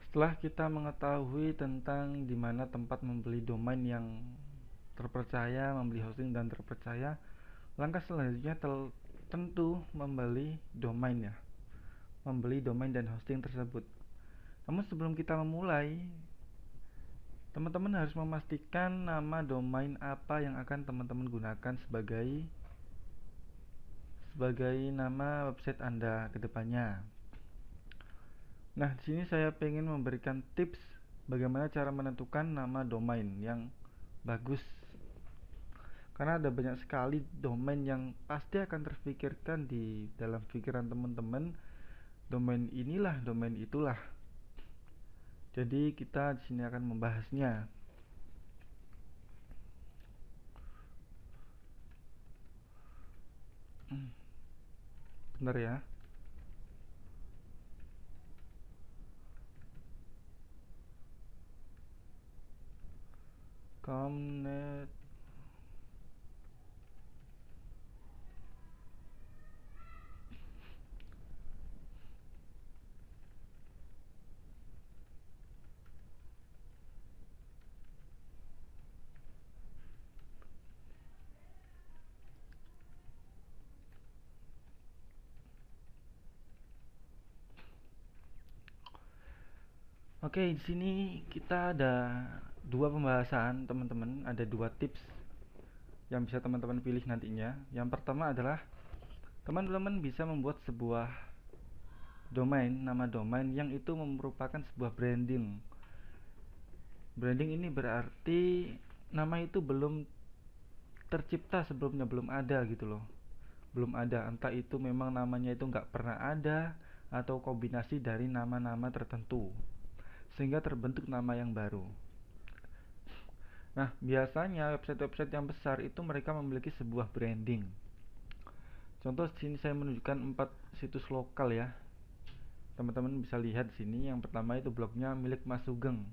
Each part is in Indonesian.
Setelah kita mengetahui tentang di mana tempat membeli domain yang terpercaya, membeli hosting dan terpercaya, langkah selanjutnya tentu membeli domain ya, membeli domain dan hosting tersebut. Namun sebelum kita memulai, teman-teman harus memastikan nama domain apa yang akan teman-teman gunakan sebagai nama website Anda ke depannya. Nah, di sini saya ingin memberikan tips bagaimana cara menentukan nama domain yang bagus. Karena ada banyak sekali domain yang pasti akan terfikirkan di dalam pikiran teman-teman, domain inilah, domain itulah. Jadi kita di sini akan membahasnya. Benar ya? Comnet. Oke, di sini kita ada dua pembahasan, teman-teman. Ada dua tips yang bisa teman-teman pilih nantinya. Yang pertama adalah teman-teman bisa membuat sebuah domain, nama domain yang itu merupakan sebuah branding. Branding ini berarti nama itu belum tercipta sebelumnya, belum ada gitu loh. Belum ada, entah itu memang namanya itu nggak pernah ada atau kombinasi dari nama-nama tertentu sehingga terbentuk nama yang baru. Nah, biasanya website-website yang besar itu mereka memiliki sebuah branding. Contoh sini saya menunjukkan 4 situs lokal ya. Teman-teman bisa lihat di sini. Yang pertama itu blognya milik Mas Sugeng.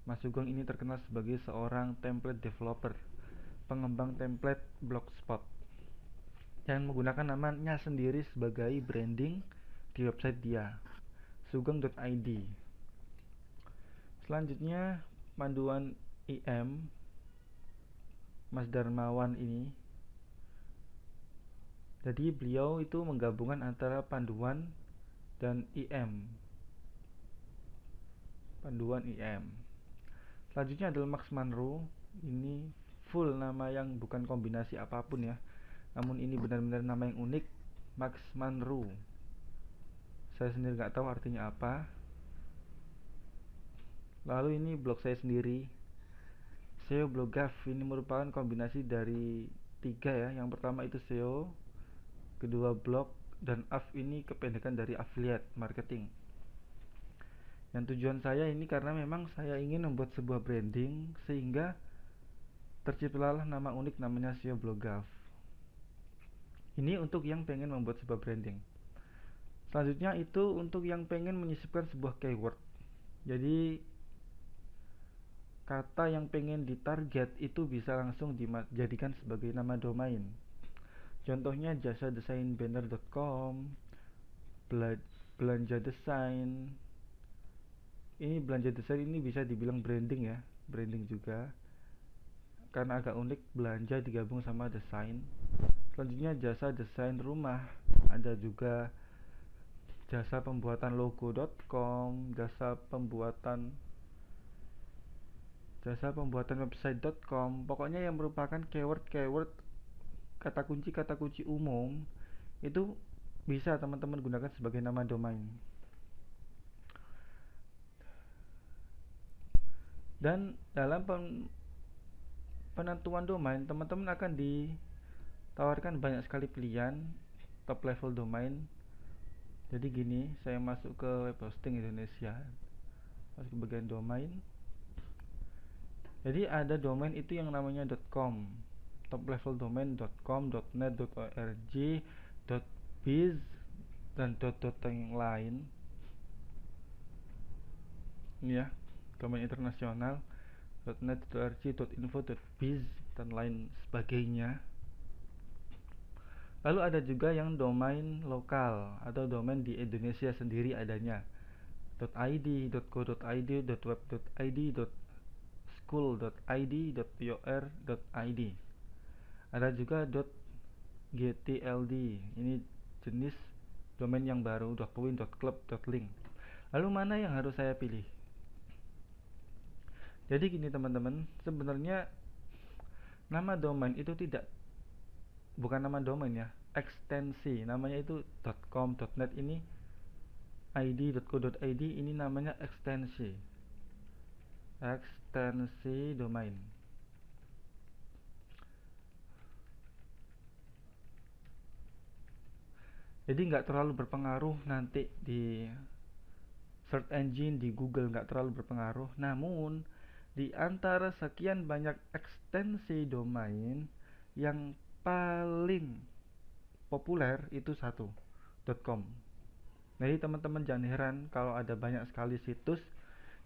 Mas Sugeng ini terkenal sebagai seorang template developer, pengembang template blogspot, yang menggunakan namanya sendiri sebagai branding di website dia, sugeng.id. Selanjutnya panduan IM Mas Darmawan ini. Jadi beliau itu menggabungkan antara panduan dan IM. Panduan IM. Selanjutnya adalah Max Manro. Ini full nama yang bukan kombinasi apapun ya. Namun ini benar-benar nama yang unik, Max Manro. Saya sendiri nggak tahu artinya apa. Lalu ini blog saya sendiri, SEO Blogaf. Ini merupakan kombinasi dari 3 ya. Yang pertama itu SEO, kedua blog, dan AF ini kependekan dari affiliate marketing. Yang tujuan saya ini karena memang saya ingin membuat sebuah branding sehingga terciptalah nama unik namanya SEO Blogaf. Ini untuk yang pengen membuat sebuah branding. Selanjutnya itu untuk yang pengen menyisipkan sebuah keyword. Jadi kata yang pengen ditarget itu bisa langsung dijadikan sebagai nama domain. Contohnya jasadesainbanner.com, belanja desain. Ini belanja desain ini bisa dibilang branding ya, branding juga. Karena agak unik, belanja digabung sama desain. Selanjutnya jasa desain rumah, ada juga jasa pembuatan logo.com, jasa pembuatan website.com. Pokoknya yang merupakan keyword kata kunci umum itu bisa teman-teman gunakan sebagai nama domain. Dan dalam penentuan domain, teman-teman akan ditawarkan banyak sekali pilihan top level domain. Jadi gini, saya masuk ke web hosting Indonesia, masuk ke bagian domain. Jadi ada domain itu yang namanya .com, top level domain .com, .net, .org, .biz, dan dot yang lain. Ini ya, domain internasional, .net, .org, .info, .biz, dan lain sebagainya. Lalu ada juga yang domain lokal atau domain di Indonesia sendiri adanya. .id, .co.id, .web.id, .school.id, .por.id. Ada juga .gtld. Ini jenis domain yang baru, .win, .club, .link. Lalu mana yang harus saya pilih? Jadi gini teman-teman, sebenarnya nama domain itu bukan nama domain ya, ekstensi. Namanya itu .com, .net ini, id, .co.id ini namanya ekstensi domain. Jadi nggak terlalu berpengaruh nanti di search engine di Google, nggak terlalu berpengaruh. Namun di antara sekian banyak ekstensi domain, yang paling populer itu satu, .com. Jadi teman-teman jangan heran kalau ada banyak sekali situs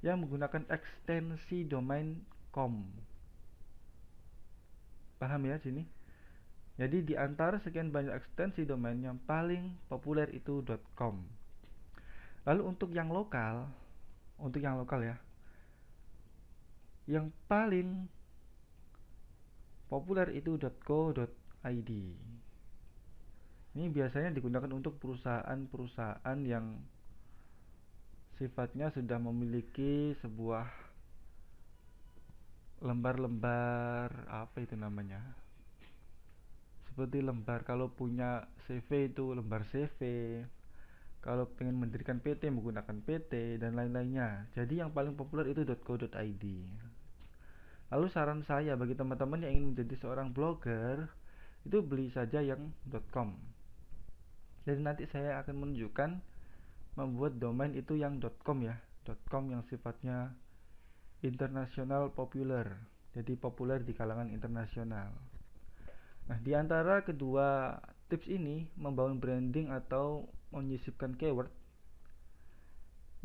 yang menggunakan ekstensi domain .com. Paham ya sini? Jadi di antara sekian banyak ekstensi domain, yang paling populer itu .com. Lalu untuk yang lokal ya, yang paling populer itu .co.id. Ini biasanya digunakan untuk perusahaan-perusahaan yang sifatnya sudah memiliki sebuah lembar-lembar, apa itu namanya, seperti lembar kalau punya CV itu lembar CV, kalau pengen mendirikan PT menggunakan PT dan lain-lainnya. Jadi yang paling populer itu .co.id. Lalu saran saya bagi teman-teman yang ingin menjadi seorang blogger, itu beli saja yang .com. Jadi nanti saya akan menunjukkan membuat domain itu yang .com ya, .com yang sifatnya internasional populer, jadi populer di kalangan internasional. Nah, di antara kedua tips ini, membangun branding atau menyisipkan keyword,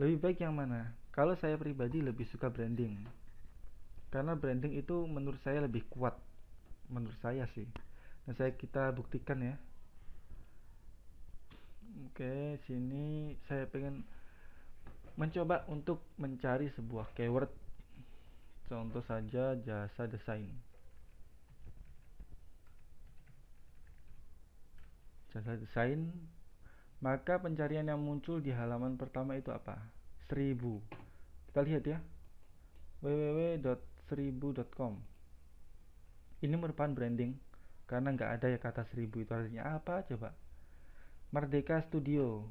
lebih baik yang mana? Kalau saya pribadi lebih suka branding, karena branding itu menurut saya lebih kuat, menurut saya sih. Nah, kita buktikan ya. Oke, sini saya pengen mencoba untuk mencari sebuah keyword. Contoh saja jasa desain. Jasa desain, maka pencarian yang muncul di halaman pertama itu apa? 1000. Kita lihat ya, www.1000.com. Ini merupakan branding karena nggak ada ya kata 1000 itu artinya apa coba? Merdeka Studio.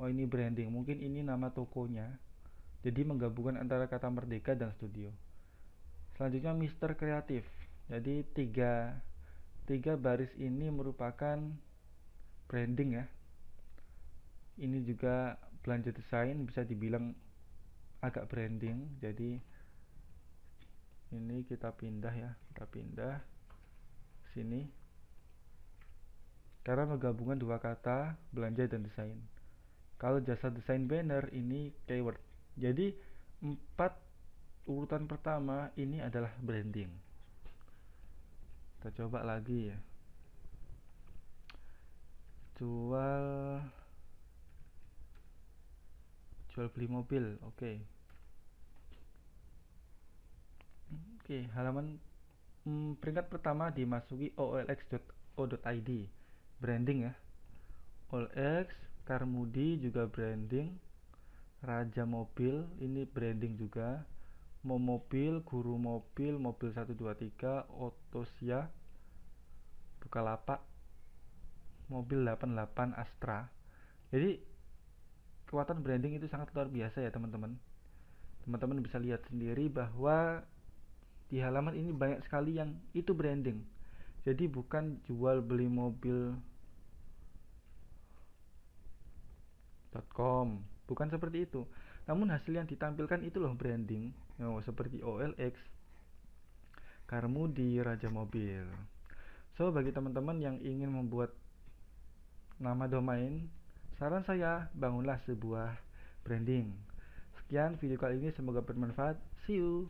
Oh, ini branding, mungkin ini nama tokonya. Jadi menggabungkan antara kata merdeka dan studio. Selanjutnya Mister Kreatif. Jadi tiga baris ini merupakan branding ya. Ini juga belanja desain, bisa dibilang agak branding. Jadi ini kita pindah ya, sini. Karena menggabungkan dua kata, belanja dan desain. Kalau jasa desain banner ini keyword. Jadi 4 urutan pertama ini adalah branding. Kita coba lagi ya. Jual beli mobil. Oke, halaman peringkat pertama dimasuki olx.co.id. Branding ya. OLX, Carmudi juga branding. Raja Mobil ini branding juga. Momobil, Guru Mobil, Mobil 123, Otosia, Bukalapak, Mobil 88 Astra. Jadi kekuatan branding itu sangat luar biasa ya teman-teman. Teman-teman bisa lihat sendiri bahwa di halaman ini banyak sekali yang itu branding. Jadi bukan jual beli mobil.com, bukan seperti itu. Namun hasil yang ditampilkan itu loh branding. Seperti OLX, Carmudi, Raja Mobil. So, bagi teman-teman yang ingin membuat nama domain, saran saya bangunlah sebuah branding. Sekian video kali ini, semoga bermanfaat. See you.